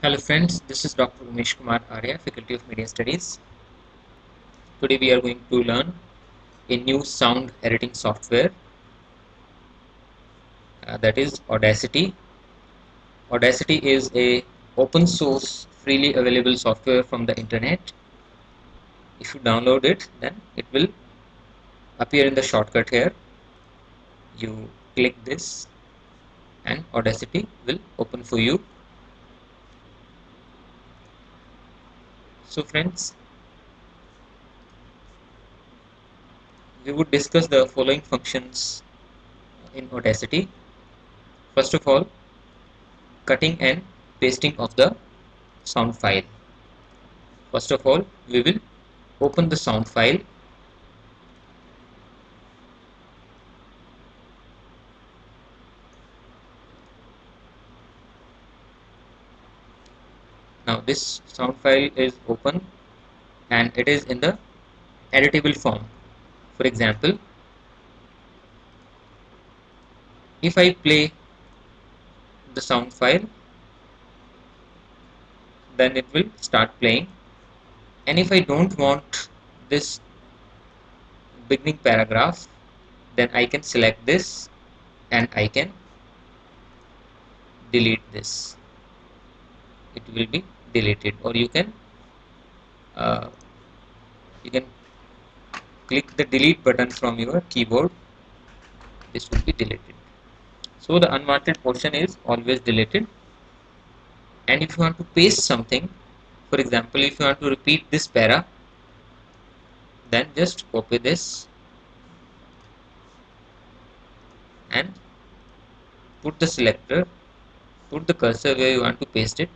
Hello friends, this is Dr. Umesh Kumar Arya, Faculty of Media Studies. Today we are going to learn a new sound editing software that is Audacity. Audacity is a open source freely available software from the internet. If you download it, then it will appear in the shortcut here. You click this and Audacity will open for you. So friends, we would discuss the following functions in Audacity. First of all, cutting and pasting of the sound file. First of all, we will open the sound file. Now this sound file is open and it is in the editable form. For example, if I play the sound file, then it will start playing. And if I don't want this beginning paragraph, then I can select this and I can delete this. It will be deleted, or uh, you can click the delete button from your keyboard. This will be deleted. So the unwanted portion is always deleted. And if you want to paste something, for example, if you want to repeat this para, then just copy this and put the selector, put the cursor where you want to paste it,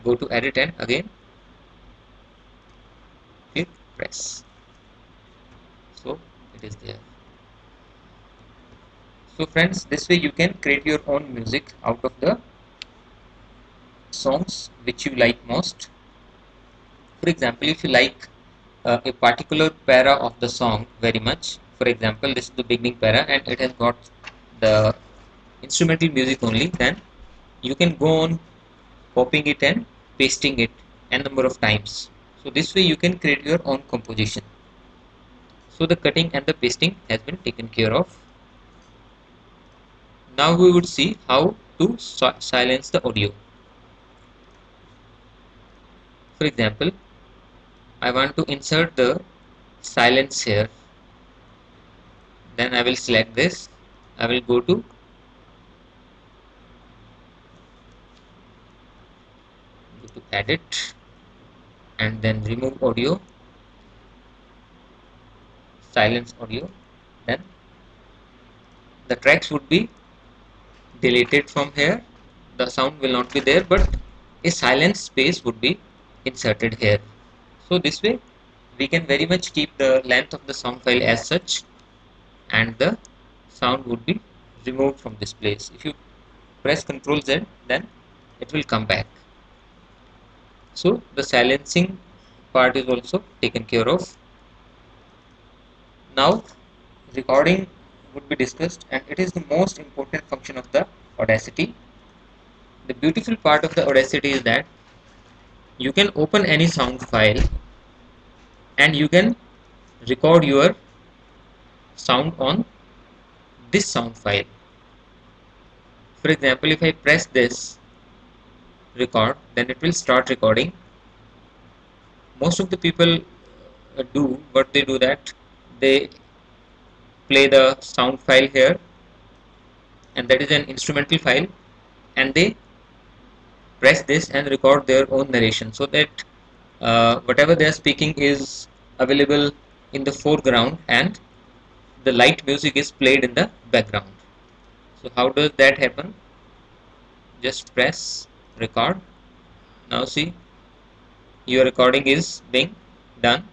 go to edit and again hit press. So it is there. So friends, this way you can create your own music out of the songs which you like most. For example, if you like a particular para of the song very much, for example, this is the beginning para and it has got the instrumental music only, then you can go on copying it and pasting it n number of times. So this way you can create your own composition. So the cutting and the pasting has been taken care of. Now we would see how to silence the audio. For example, I want to insert the silence here. Then I will select this. I will go to edit and then remove audio, silence audio. Then the tracks would be deleted from here. The sound will not be there, but a silence space would be inserted here. So this way we can very much keep the length of the sound file as such, and the sound would be removed from this place. If you press Ctrl Z, then it will come back. So the silencing part is also taken care of. Now recording would be discussed, and it is the most important function of the Audacity. The beautiful part of the Audacity is that you can open any sound file and you can record your sound on this sound file. For example, if I press this record, then it will start recording. Most of the people do what they do, that they play the sound file here, and that is an instrumental file, and they press this and record their own narration, so that whatever they are speaking is available in the foreground and the light music is played in the background. So how does that happen? Just press record. Now see, your recording is being done.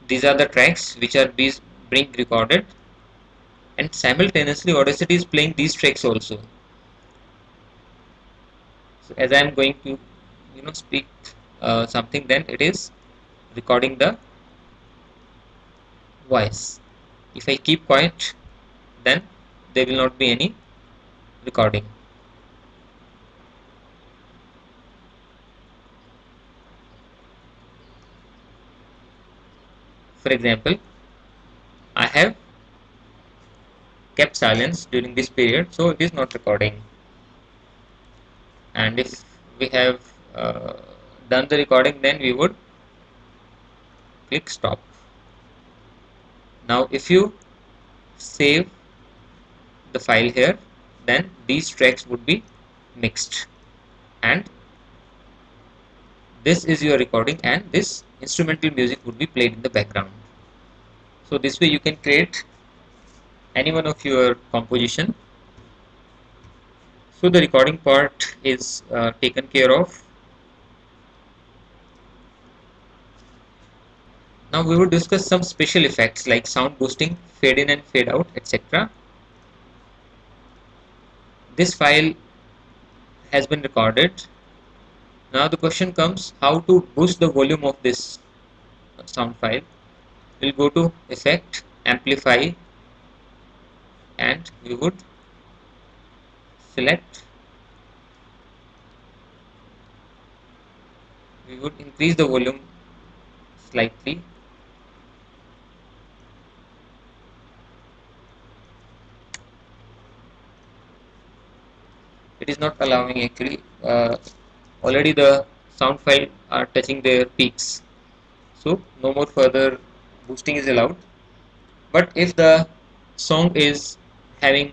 These are the tracks which are being recorded, and simultaneously Audacity is playing these tracks also. So as I am going to speak something, then it is recording the voice. If I keep quiet, then there will not be any recording. For example, I have kept silence during this period, so it is not recording. And if we have done the recording, then we would click stop. Now if you save the file here, then these tracks would be mixed, and this is your recording, and this instrumental music would be played in the background. So this way you can create any one of your composition. So the recording part is taken care of. Now we will discuss some special effects like sound boosting, fade in and fade out, etc. This file has been recorded. Now the question comes, how to boost the volume of this sound file. We'll go to Effect, Amplify, and we would select, we would increase the volume slightly. It is not allowing actually. Already the sound file are touching their peaks, so no more further boosting is allowed. But if the song is having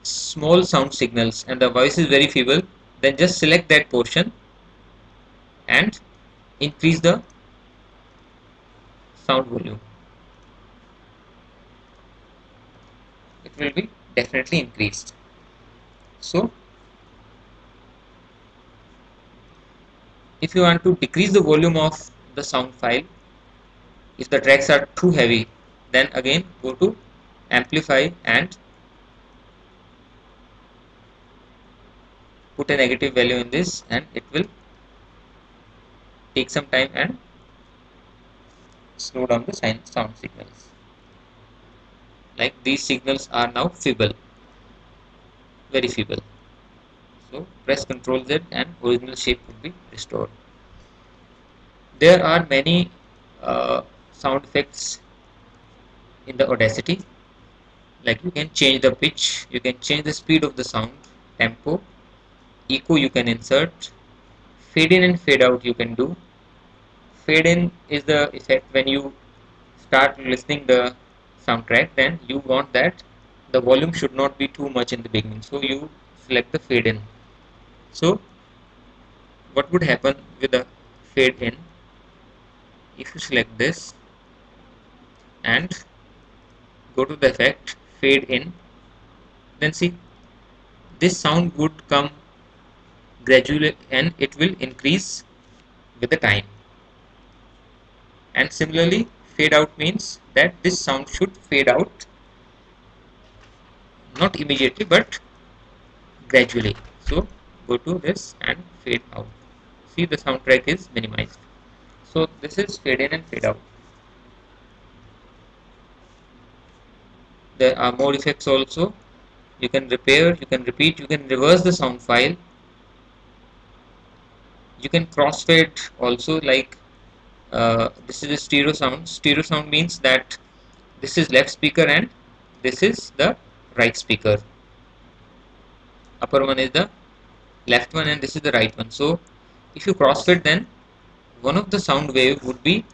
small sound signals and the voice is very feeble, then just select that portion and increase the sound volume. It will be definitely increased. So if you want to decrease the volume of the sound file, if the tracks are too heavy, then again go to Amplify and put a negative value in this, and it will take some time and slow down the sound signals. Like these signals are now feeble, very feeble. So press Ctrl Z and original shape would be restored. There are many sound effects in the Audacity. Like you can change the pitch, you can change the speed of the sound, tempo, echo you can insert, fade in and fade out you can do. Fade in is the effect when you start listening the soundtrack, then you want that the volume should not be too much in the beginning, so you select the fade in. So what would happen with the fade in? If you select this and go to the effect, fade in, then see this sound would come gradually and it will increase with the time. And similarly, fade out means that this sound should fade out not immediately but gradually. So go to this and fade out. See, the soundtrack is minimized. So this is fade in and fade out. There are more effects also. You can repair, you can repeat, you can reverse the sound file. You can crossfade also, like this is a stereo sound. Stereo sound means that this is left speaker and this is the right speaker. Upper one is the left one and this is the right one. So if you crossfade, then one of the sound wave would be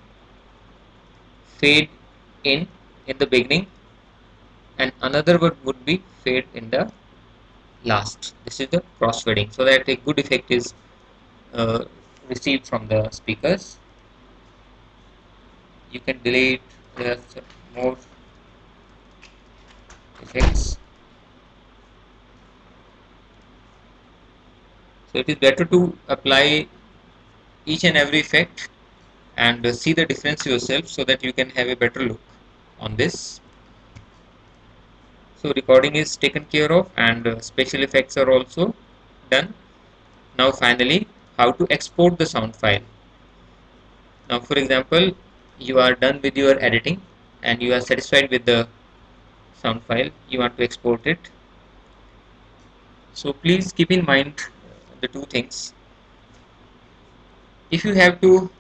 fade in the beginning and another one would be fade in the last. This is the crossfading, so that a good effect is received from the speakers. You can delete more effects. So it is better to apply each and every effect and see the difference yourself, so that you can have a better look on this. So recording is taken care of and special effects are also done. Now finally, how to export the sound file. Now for example, you are done with your editing and you are satisfied with the sound file, you want to export it. So please keep in mind the two things. If you have to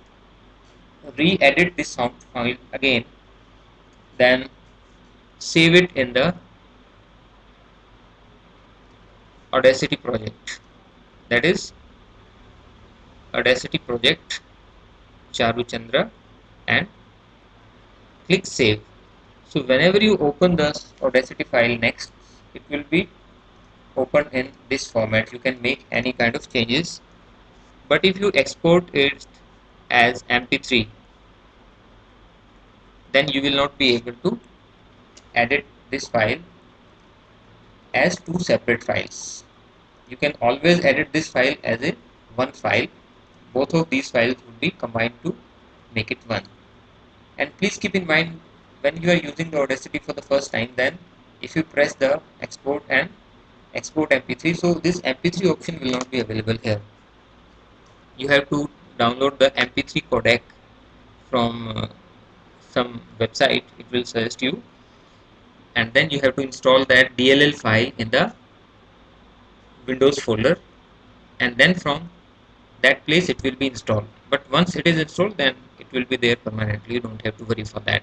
re-edit this sound file again, then save it in the Audacity project, that is Audacity project Charu Chandra, and click save. So whenever you open the Audacity file next, it will be open in this format. You can make any kind of changes, but if you export it as MP3, then you will not be able to edit this file as two separate files. You can always edit this file as a one file. Both of these files would be combined to make it one. And please keep in mind, when you are using the Audacity for the first time, then if you press the export and export MP3, so this MP3 option will not be available here. You have to download the MP3 codec from some website, it will suggest you, and then you have to install that DLL file in the Windows folder, and then from that place it will be installed. But once it is installed, then it will be there permanently. You don't have to worry for that,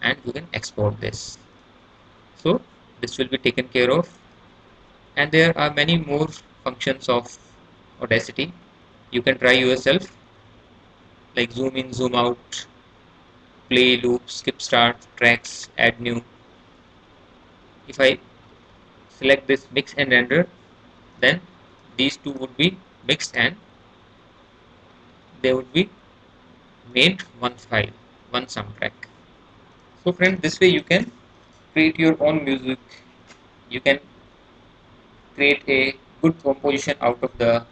and you can export this. So this will be taken care of, and there are many more functions of Audacity. You can try yourself, like zoom in, zoom out, play, loop, skip, start, tracks, add new. If I select this mix and render, then these two would be mixed and they would be made one file, one soundtrack. So friends, this way you can create your own music. You can create a good composition out of the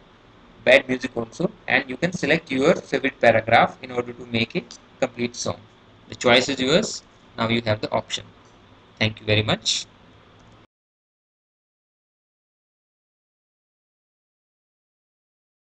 bad music also, and you can select your favorite paragraph in order to make a complete song. The choice is yours. Now you have the option. Thank you very much.